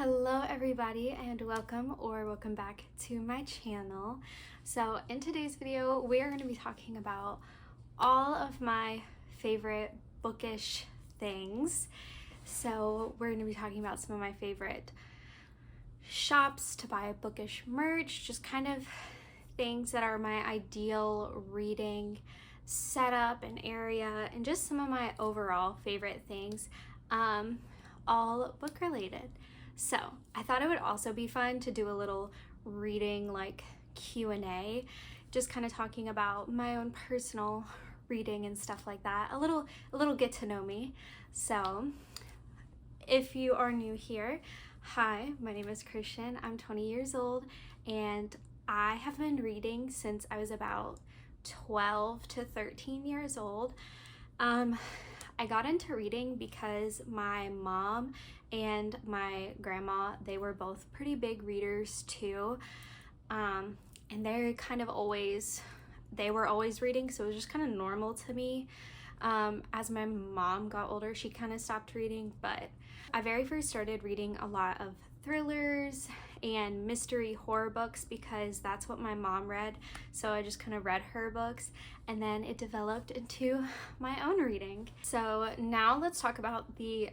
Hello everybody and welcome back to my channel. So in today's video we are going to be talking about all of my favorite bookish things. So we're going to be talking about some of my favorite shops to buy bookish merch, just kind of things that are my ideal reading setup and area, and just some of my overall favorite things, all book related. So I thought it would also be fun to do a little reading like Q&A, just kind of talking about my own personal reading and stuff like that, a little get to know me. So if you are new here, hi, my name is Christian. I'm 20 years old and I have been reading since I was about 12 to 13 years old. I got into reading because my mom and my grandma, they were both pretty big readers too. And they were always reading, so it was just kind of normal to me. As my mom got older, she kind of stopped reading, but I very first started reading a lot of thrillers and mystery horror books because that's what my mom read, so I just kind of read her books, and then it developed into my own reading. So now let's talk about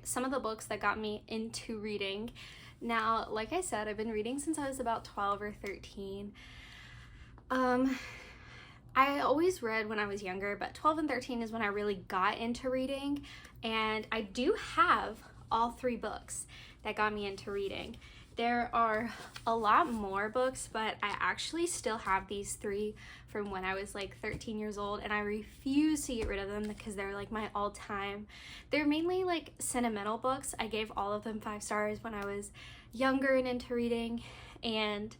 some of the books that got me into reading. Now, like I said, I've been reading since I was about 12 or 13. I always read when I was younger, but 12 and 13 is when I really got into reading, and I do have all three books that got me into reading. There are a lot more books, but I actually still have these three from when I was like 13 years old, and I refuse to get rid of them because they're like my all-time. They're mainly like sentimental books. I gave all of them 5 stars when I was younger and into reading, and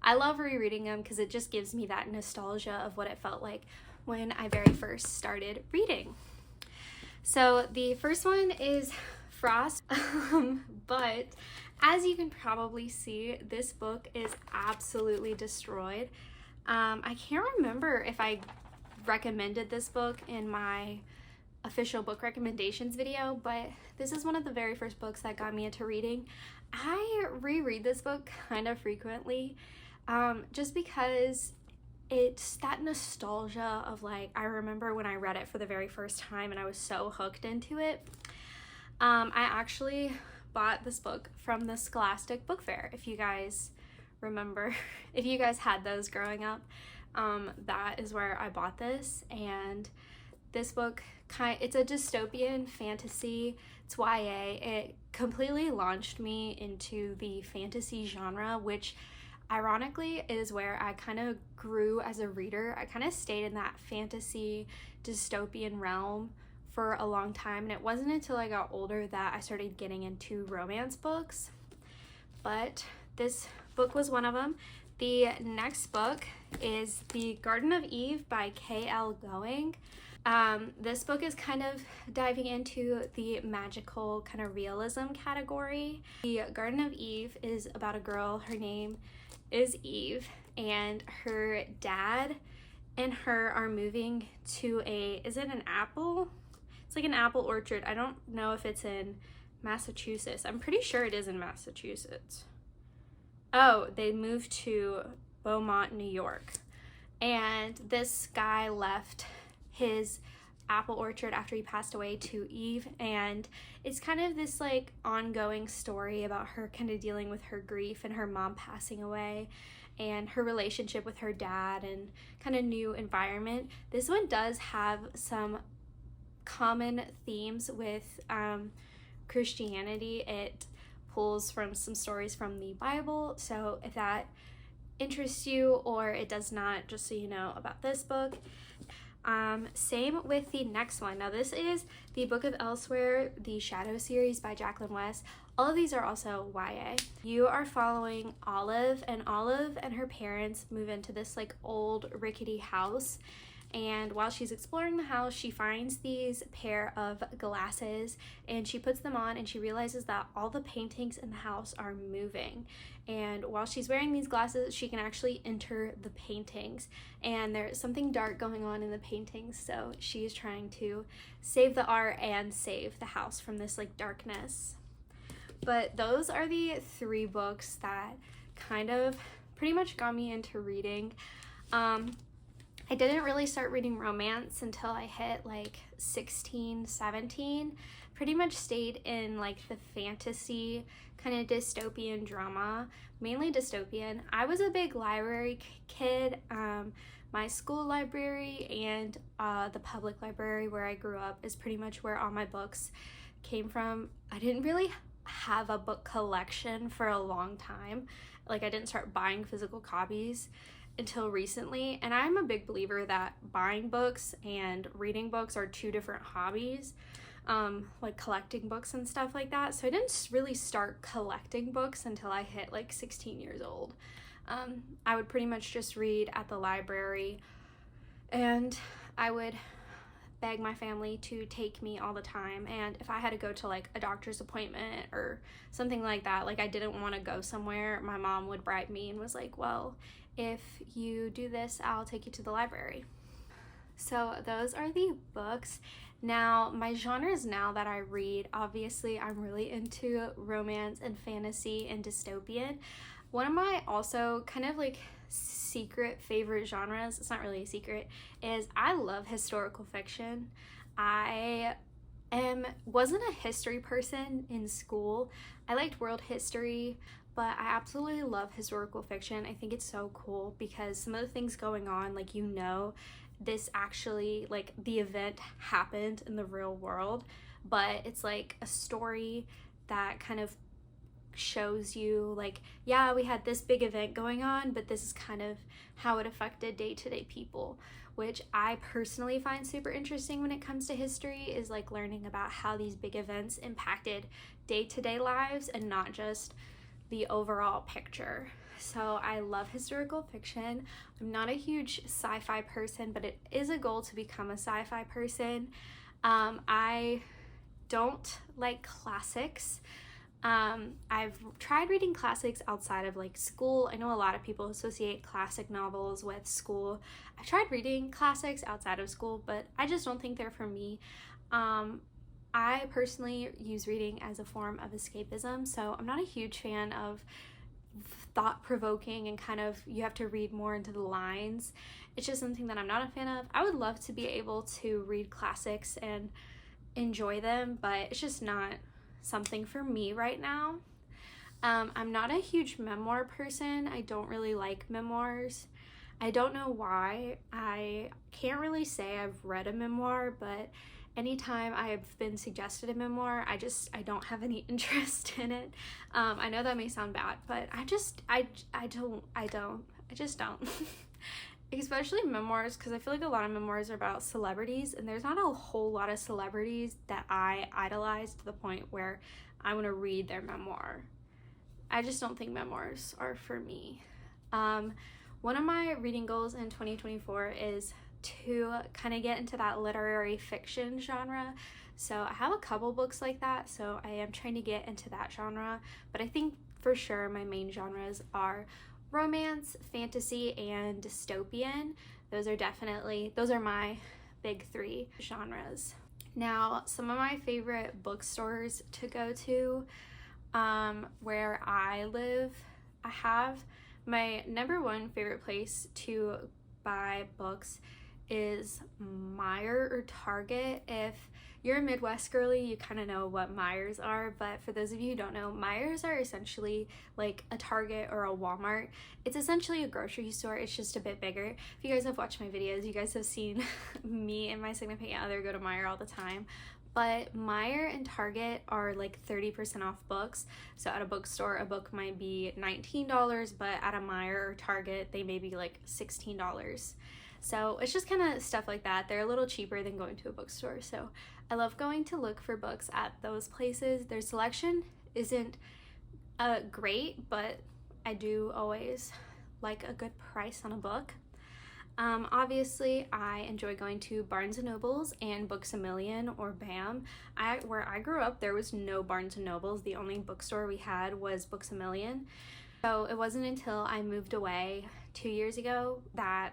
I love rereading them because it just gives me that nostalgia of what it felt like when I very first started reading. So the first one is Frost, but as you can probably see, this book is absolutely destroyed. I can't remember if I recommended this book in my official book recommendations video, but this is one of the very first books that got me into reading. I reread this book kind of frequently, just because it's that nostalgia of like, I remember when I read it for the very first time and I was so hooked into it. I actually bought this book from the Scholastic Book Fair, if you guys remember. If you guys had those growing up, that is where I bought this. And this book, it's a dystopian fantasy. It's YA. It completely launched me into the fantasy genre, which ironically is where I kind of grew as a reader. I kind of stayed in that fantasy dystopian realm for a long time, and it wasn't until I got older that I started getting into romance books, but this book was one of them. The next book is The Garden of Eve by K.L. Going. This book is kind of diving into the magical kind of realism category. The Garden of Eve is about a girl, her name is Eve, and her dad and her are moving to is it an apple? It's like an apple orchard. I don't know if it's in Massachusetts. I'm pretty sure it is in Massachusetts. Oh, they moved to Beaumont, New York. And this guy left his apple orchard after he passed away to Eve, and it's kind of this like ongoing story about her kind of dealing with her grief and her mom passing away and her relationship with her dad and kind of new environment. This one does have some common themes with Christianity. It pulls from some stories from the Bible, so if that interests you, or it does not, just so you know about this book. Same with the next one. Now this is the Book of Elsewhere, the Shadow series by Jacqueline West. All of these are also YA. You are following Olive and her parents move into this like old rickety house, and while she's exploring the house, she finds these pair of glasses and she puts them on, and she realizes that all the paintings in the house are moving. And while she's wearing these glasses, she can actually enter the paintings, and there's something dark going on in the paintings, so she's trying to save the art and save the house from this like darkness. But those are the 3 books that kind of pretty much got me into reading. I didn't really start reading romance until I hit like 16, 17. Pretty much stayed in like the fantasy kind of dystopian drama, mainly dystopian. I was a big library kid. My school library and the public library where I grew up is pretty much where all my books came from. I didn't really have a book collection for a long time. Like, I didn't start buying physical copies until recently, and I'm a big believer that buying books and reading books are 2 different hobbies, like collecting books and stuff like that. So I didn't really start collecting books until I hit like 16 years old. I would pretty much just read at the library, and I would beg my family to take me all the time. And if I had to go to like a doctor's appointment or something like that, like I didn't want to go somewhere, my mom would bribe me and was like, well, if you do this, I'll take you to the library. So those are the books. Now, my genres now that I read, obviously I'm really into romance and fantasy and dystopian. One of my also kind of like secret favorite genres, it's not really a secret, is I love historical fiction. I wasn't a history person in school. I liked world history, but I absolutely love historical fiction. I think it's so cool because some of the things going on, like, you know, this actually, like, the event happened in the real world, but it's like a story that kind of shows you like, yeah, we had this big event going on, but this is kind of how it affected day-to-day people, which I personally find super interesting when it comes to history, is like learning about how these big events impacted day-to-day lives and not just the overall picture. So I love historical fiction. I'm not a huge sci-fi person, but it is a goal to become a sci-fi person. I don't like classics. I've tried reading classics outside of like school. I know a lot of people associate classic novels with school. I've tried reading classics outside of school, but I just don't think they're for me. I personally use reading as a form of escapism, so I'm not a huge fan of thought-provoking and kind of you have to read more into the lines. It's just something that I'm not a fan of. I would love to be able to read classics and enjoy them, but it's just not something for me right now. I'm not a huge memoir person. I don't really like memoirs. I don't know why. I can't really say I've read a memoir, but anytime I've been suggested a memoir, I don't have any interest in it. I know that may sound bad, but I just don't. Especially memoirs, because I feel like a lot of memoirs are about celebrities, and there's not a whole lot of celebrities that I idolize to the point where I want to read their memoir. I just don't think memoirs are for me. One of my reading goals in 2024 is to kind of get into that literary fiction genre. So I have a couple books like that, so I am trying to get into that genre, but I think for sure my main genres are romance, fantasy, and dystopian. Those are my big 3 genres. Now, some of my favorite bookstores to go to, where I live, I have my number 1 favorite place to buy books is Meijer or Target. If you're a Midwest girly, you kind of know what Meijers are, but for those of you who don't know, Meijers are essentially like a Target or a Walmart. It's essentially a grocery store, it's just a bit bigger. If you guys have watched my videos, you guys have seen me and my significant other go to Meijer all the time. But Meijer and Target are like 30% off books. So at a bookstore, a book might be $19, but at a Meijer or Target, they may be like $16. So it's just kind of stuff like that. They're a little cheaper than going to a bookstore. So I love going to look for books at those places. Their selection isn't great, but I do always like a good price on a book. Obviously, I enjoy going to Barnes & Nobles and Books A Million or BAM. Where I grew up, there was no Barnes & Nobles. The only bookstore we had was Books A Million. So it wasn't until I moved away 2 years ago that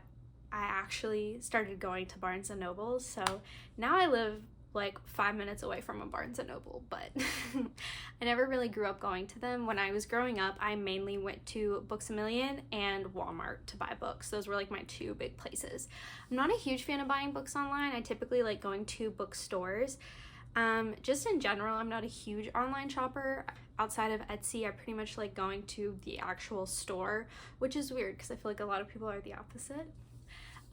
I actually started going to Barnes & Nobles. So now I live like 5 minutes away from a Barnes & Noble, but I never really grew up going to them. When I was growing up, I mainly went to Books A Million and Walmart to buy books. Those were like my two big places. I'm not a huge fan of buying books online. I typically like going to bookstores. Just in general, I'm not a huge online shopper. Outside of Etsy, I pretty much like going to the actual store, which is weird because I feel like a lot of people are the opposite.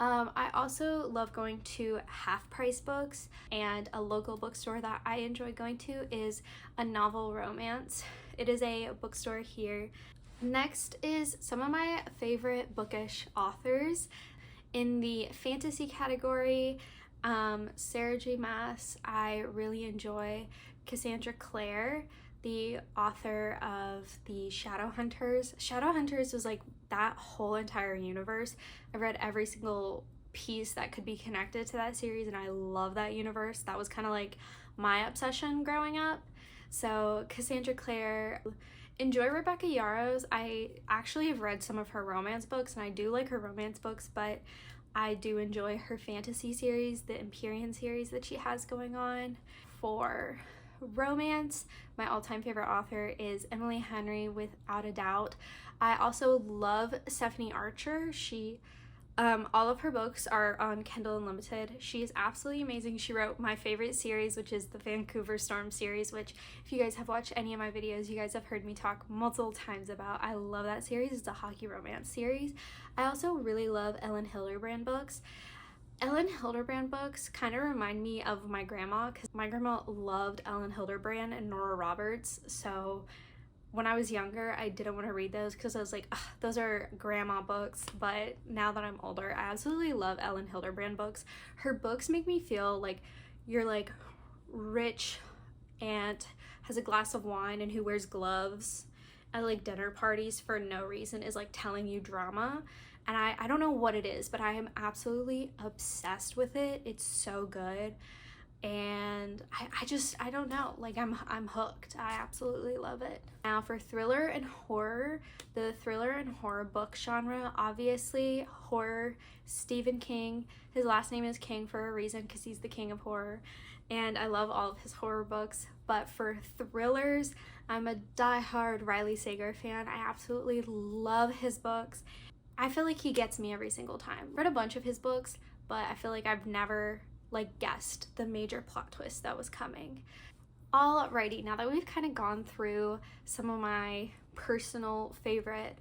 I also love going to half price books, and a local bookstore that I enjoy going to is A Novel Romance. It is a bookstore here. Next is some of my favorite bookish authors. In the fantasy category, Sarah J. Maas, I really enjoy Cassandra Clare, the author of the Shadowhunters. Shadowhunters was like that whole entire universe. I read every single piece that could be connected to that series, and I love that universe. That was kind of like my obsession growing up. So Cassandra Clare. Enjoy Rebecca Yarros. I actually have read some of her romance books, and I do like her romance books, but I do enjoy her fantasy series, the Empyrean series that she has going on. For romance, my all-time favorite author is Emily Henry, without a doubt. I also love Stephanie Archer. All of her books are on Kindle Unlimited. She is absolutely amazing. She wrote my favorite series, which is the Vancouver Storm series, which if you guys have watched any of my videos, you guys have heard me talk multiple times about. I love that series. It's a hockey romance series. I also really love Ellen Hilderbrand books. Ellen Hilderbrand books kind of remind me of my grandma, because my grandma loved Ellen Hilderbrand and Nora Roberts. So when I was younger, I didn't want to read those because I was like, those are grandma books. But now that I'm older, I absolutely love Ellen Hilderbrand books. Her books make me feel like you're like rich aunt has a glass of wine and who wears gloves at like dinner parties for no reason is like telling you drama. And I don't know what it is, but I am absolutely obsessed with it. It's so good. And I don't know, like I'm hooked. I absolutely love it. Now for thriller and horror, the thriller and horror book genre, obviously horror, Stephen King. His last name is King for a reason because he's the king of horror, and I love all of his horror books. But for thrillers, I'm a diehard Riley Sager fan. I absolutely love his books. I feel like he gets me every single time. Read a bunch of his books, but I feel like I've never like guessed the major plot twist that was coming. Alrighty, now that we've kind of gone through some of my personal favorite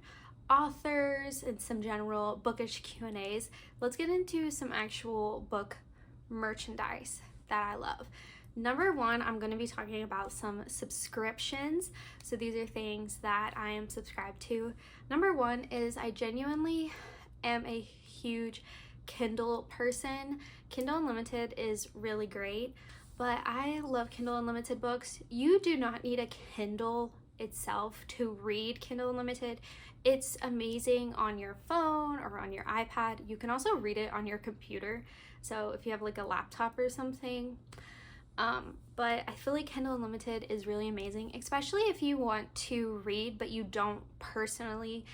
authors and some general bookish Q&As, let's get into some actual book merchandise that I love. Number one, I'm going to be talking about some subscriptions. So these are things that I am subscribed to. Number one is I genuinely am a huge Kindle person. Kindle Unlimited is really great, but I love Kindle Unlimited books. You do not need a Kindle itself to read Kindle Unlimited. It's amazing on your phone or on your iPad. You can also read it on your computer. So if you have like a laptop or something. But I feel like Kindle Unlimited is really amazing, especially if you want to read, but you don't really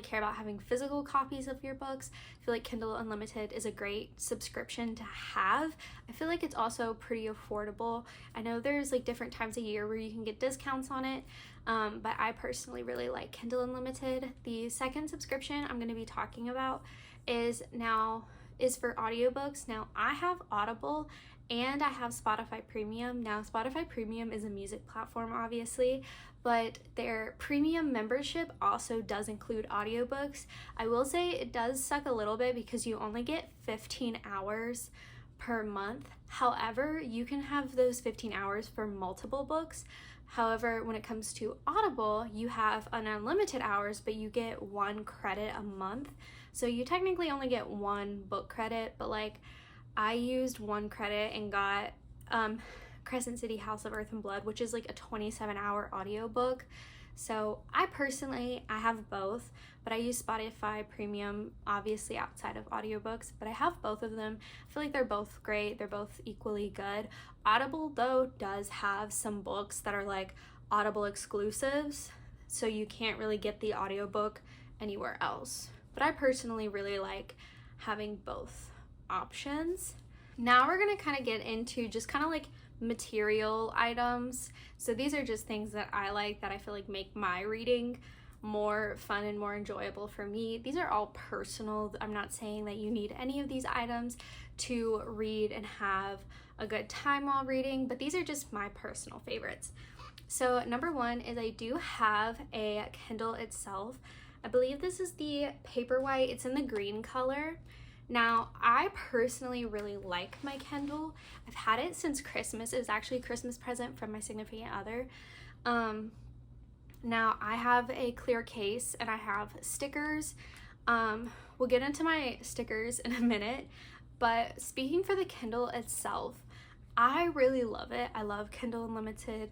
care about having physical copies of your books. I feel like Kindle Unlimited is a great subscription to have. I feel like it's also pretty affordable. I know there's like different times a year where you can get discounts on it, but I personally really like Kindle Unlimited. The second subscription I'm going to be talking about is for audiobooks. Now I have Audible and I have Spotify Premium. Now Spotify Premium is a music platform obviously, but their premium membership also does include audiobooks. I will say it does suck a little bit because you only get 15 hours per month. However, you can have those 15 hours for multiple books. However, when it comes to Audible, you have an unlimited hours, but you get 1 credit a month. So you technically only get 1 book credit, but like I used 1 credit and got Crescent City House of Earth and Blood, which is like a 27-hour audiobook. So I have both, but I use Spotify Premium obviously outside of audiobooks, but I have both of them. I feel like they're both great. They're both equally good. Audible though does have some books that are like Audible exclusives, so you can't really get the audiobook anywhere else. But I personally really like having both options. Now we're gonna kind of get into just kind of like material items. So these are just things that I like, that I feel like make my reading more fun and more enjoyable for me. These are all personal. I'm not saying that you need any of these items to read and have a good time while reading, but these are just my personal favorites. So number one is I do have a Kindle itself. I believe this is the Paperwhite. It's in the green color. Now, I personally really like my Kindle. I've had it since Christmas. It was actually a Christmas present from my significant other. Now, I have a clear case and I have stickers. We'll get into my stickers in a minute, but speaking for the Kindle itself, I really love it. I love Kindle Unlimited.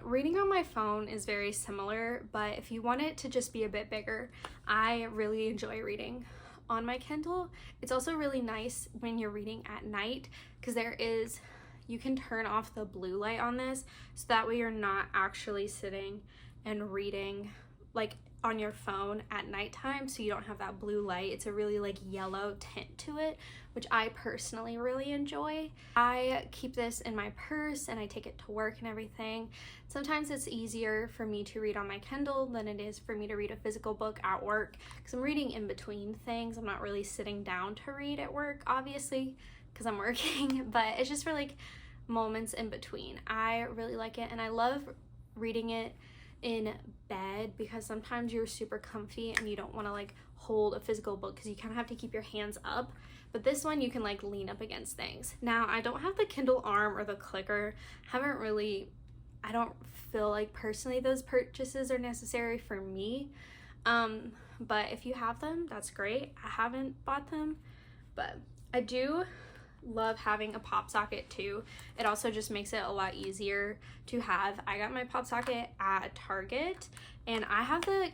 Reading on my phone is very similar, but if you want it to just be a bit bigger, I really enjoy reading on my Kindle. It's also really nice when you're reading at night, because you can turn off the blue light on this, so that way you're not actually sitting and reading like on your phone at nighttime, so you don't have that blue light. It's a really like yellow tint to it, which I personally really enjoy. I keep this in my purse and I take it to work and everything. Sometimes it's easier for me to read on my Kindle than it is for me to read a physical book at work, because I'm reading in between things. I'm not really sitting down to read at work, obviously, because I'm working, but it's just for like moments in between. I really like it, and I love reading it in bed, because sometimes you're super comfy and you don't want to like hold a physical book because you kind of have to keep your hands up, but this one you can like lean up against things. Now, I don't have the Kindle arm or the clicker. I don't feel like personally those purchases are necessary for me, but if you have them, that's great. I haven't bought them, but I do love having a pop socket too. It also just makes it a lot easier to have. I got my pop socket at Target, and I have the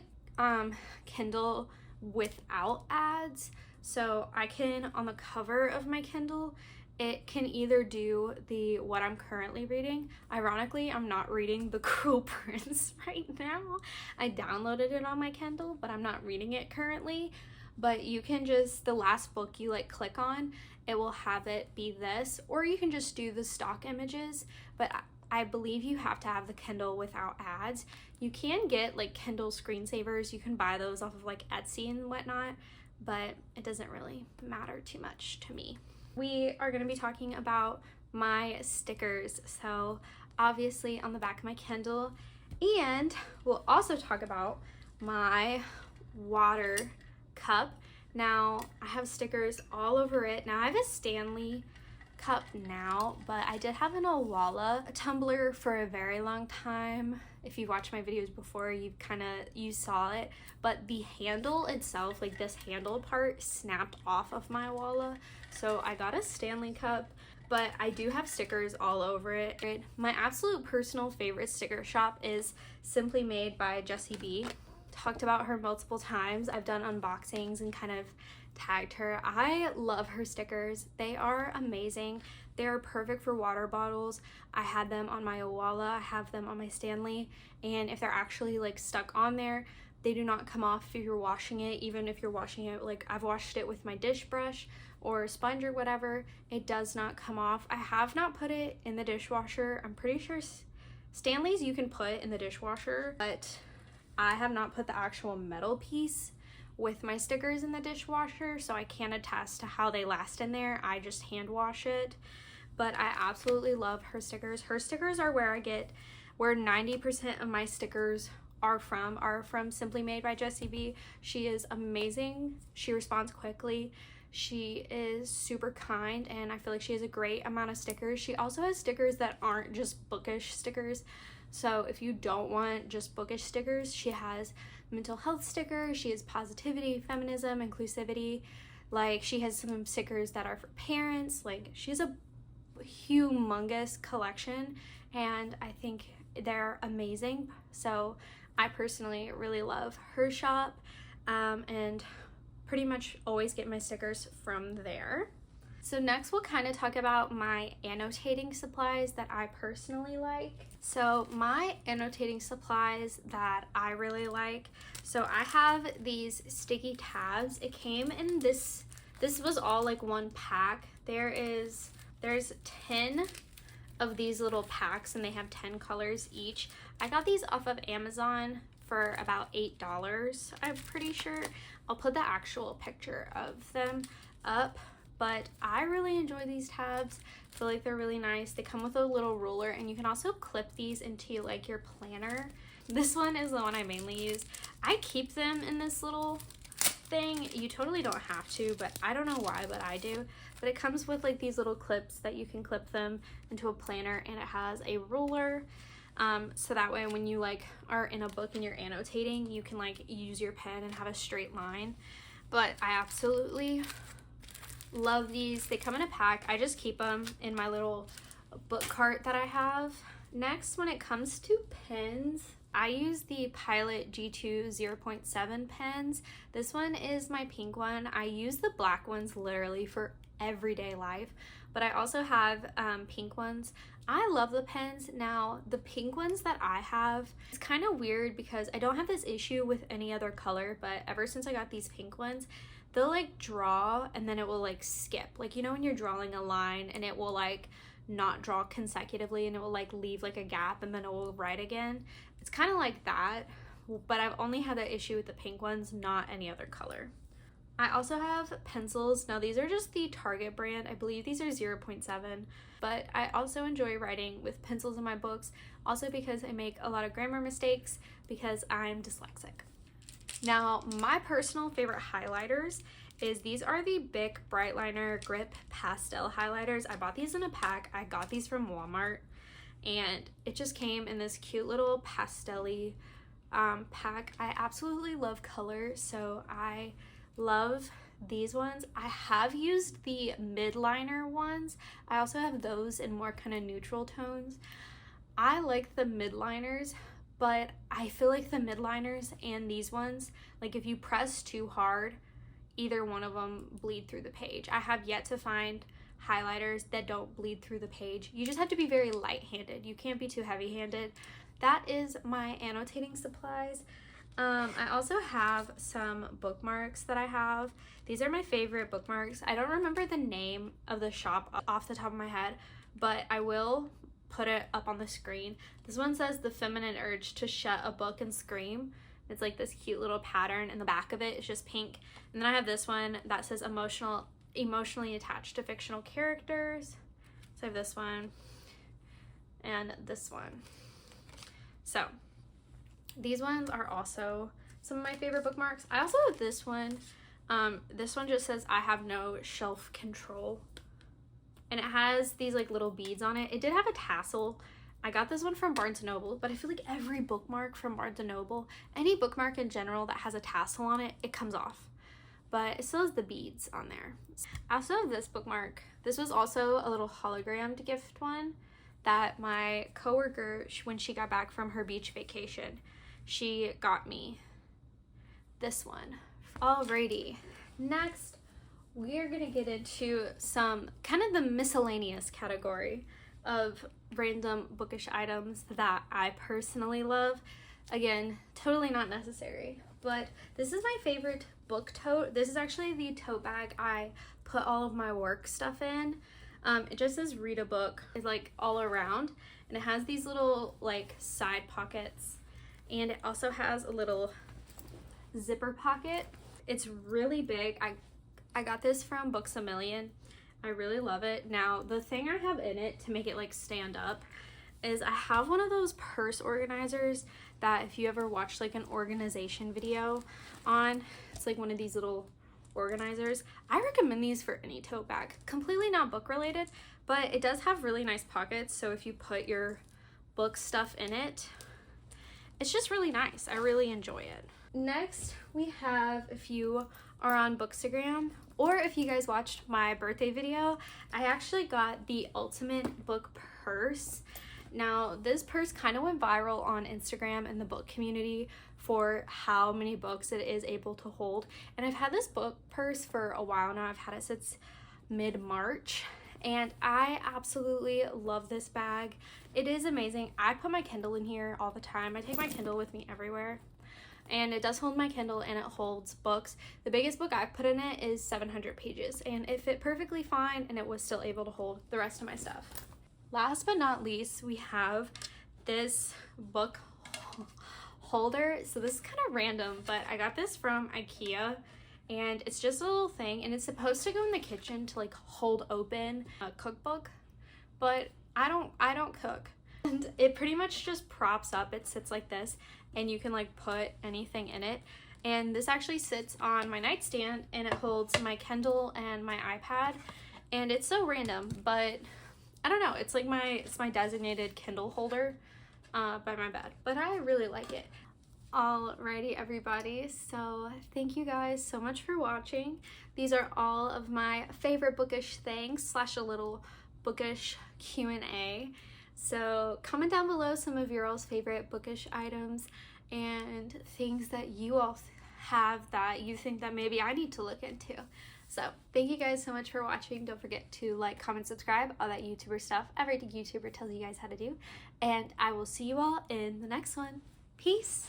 Kindle without ads, so I can, on the cover of my Kindle, it can either do what I'm currently reading. Ironically, I'm not reading The Cruel Prince right now. I downloaded it on my Kindle, but I'm not reading it currently. But you can just, the last book you like click on, it will have it be this, or you can just do the stock images, but I believe you have to have the Kindle without ads. You can get like Kindle screensavers. You can buy those off of like Etsy and whatnot, but it doesn't really matter too much to me. We are going to be talking about my stickers. So obviously on the back of my Kindle, and we'll also talk about my water cup. Now, I have stickers all over it. Now, I have a Stanley cup now, but I did have an Owala tumbler for a very long time. If you've watched my videos before, you saw it, but the handle itself, like this handle part, snapped off of my Owala, so I got a Stanley cup, but I do have stickers all over it. My absolute personal favorite sticker shop is Simply Made by Jessie B. Talked about her multiple times. I've done unboxings and kind of tagged her. I love her stickers. They are amazing. They are perfect for water bottles. I had them on my Owala, I have them on my Stanley, and if they're actually like stuck on there, they do not come off if you're washing it. Even if you're washing it, like I've washed it with my dish brush or sponge or whatever, it does not come off. I have not put it in the dishwasher. I'm pretty sure Stanley's you can put in the dishwasher, but I have not put the actual metal piece with my stickers in the dishwasher, so I can't attest to how they last in there. I just hand wash it, but I absolutely love her stickers. Her stickers are where 90% of my stickers are from Simply Made by Jessie B. She is amazing. She responds quickly. She is super kind, and I feel like she has a great amount of stickers. She also has stickers that aren't just Bookish stickers. So if you don't want just Bookish stickers, she has mental health stickers, she has positivity, feminism, inclusivity. Like, she has some stickers that are for parents. Like, she has a humongous collection, and I think they're amazing. So I personally really love her shop, and pretty much always get my stickers from there. So next we'll kind of talk about my annotating supplies that I personally like. So my annotating supplies that I really like, so I have these sticky tabs. It came in this This was all like one pack. There's 10 of these little packs and they have 10 colors each. I got these off of Amazon for about $8, I'm pretty sure. I'll put the actual picture of them up, but I really enjoy these tabs. I feel like they're really nice. They come with a little ruler and you can also clip these into like your planner. This one is the one I mainly use. I keep them in this little thing. You totally don't have to, but I don't know why, but I do. But it comes with like these little clips that you can clip them into a planner, and it has a ruler, so that way when you like are in a book and you're annotating, you can like use your pen and have a straight line. But I absolutely love these. They come in a pack. I just keep them in my little book cart that I have. Next, when it comes to pens, I use the Pilot G2 0.7 pens. This one is my pink one. I use the black ones literally for everyday life, but I also have pink ones. I love the pens. Now, the pink ones that I have, it's kind of weird because I don't have this issue with any other color, but ever since I got these pink ones, they'll like draw and then it will like skip. Like, you know when you're drawing a line and it will like not draw consecutively and it will like leave like a gap and then it will write again. It's kind of like that, but I've only had that issue with the pink ones, not any other color. I also have pencils. Now these are just the Target brand. I believe these are 0.7, but I also enjoy writing with pencils in my books, also because I make a lot of grammar mistakes because I'm dyslexic. Now, my personal favorite highlighters is these are the Bic Brightliner Grip Pastel Highlighters. I bought these in a pack. I got these from Walmart, and it just came in this cute little pastel-y pack. I absolutely love color, so I love these ones. I have used the midliner ones. I also have those in more kind of neutral tones. I like the midliners, but I feel like the midliners and these ones, like if you press too hard, either one of them bleed through the page. I have yet to find highlighters that don't bleed through the page. You just have to be very light-handed. You can't be too heavy-handed. That is my annotating supplies. I also have some bookmarks that I have. These are my favorite bookmarks. I don't remember the name of the shop off the top of my head, but I will put it up on the screen. This one says The Feminine Urge to Shut a Book and Scream. It's like this cute little pattern, and the back of it is just pink. And then I have this one that says emotionally attached to fictional characters. So I have this one and this one. So these ones are also some of my favorite bookmarks. I also have this one. This one just says I have no shelf control, and it has these like little beads on it. It did have a tassel. I got this one from Barnes & Noble, but I feel like every bookmark from Barnes & Noble, any bookmark in general that has a tassel on it, it comes off. But it still has the beads on there. I also have this bookmark. This was also a little hologrammed gift one that my coworker, when she got back from her beach vacation, she got me this one. Alrighty, next we are gonna get into some kind of the miscellaneous category of random bookish items that I personally love. Again, totally not necessary, but this is my favorite book tote. This is actually the tote bag I put all of my work stuff in. It just says read a book. It's like all around, and it has these little like side pockets, and it also has a little zipper pocket. It's really big. I got this from Books A Million. I really love it. Now, the thing I have in it to make it like stand up is I have one of those purse organizers that if you ever watch like an organization video on, it's like one of these little organizers. I recommend these for any tote bag. Completely not book related, but it does have really nice pockets, so if you put your book stuff in it, it's just really nice. I really enjoy it. Next, we have, if you are on Bookstagram, or if you guys watched my birthday video, I actually got the ultimate book purse. Now, this purse kind of went viral on Instagram and the book community for how many books it is able to hold. And I've had this book purse for a while now. I've had it since mid-March, and I absolutely love this bag. It is amazing. I put my Kindle in here all the time. I take my Kindle with me everywhere. and it does hold my Kindle and it holds books. The biggest book I've put in it is 700 pages, and it fit perfectly fine, and it was still able to hold the rest of my stuff. Last but not least, we have this book holder. So this is kind of random, but I got this from IKEA, and it's just a little thing, and it's supposed to go in the kitchen to like hold open a cookbook, but I don't cook. And it pretty much just props up. It sits like this, and you can like put anything in it. And this actually sits on my nightstand, and it holds my Kindle and my iPad. And it's so random, but I don't know. It's like it's my designated Kindle holder by my bed, but I really like it. Alrighty, everybody, so thank you guys so much for watching. These are all of my favorite bookish things / a little bookish Q&A. So comment down below some of your all's favorite bookish items and things that you all have that you think that maybe I need to look into. So thank you guys so much for watching. Don't forget to like, comment, subscribe, all that YouTuber stuff every YouTuber tells you guys how to do. And I will see you all in the next one. Peace.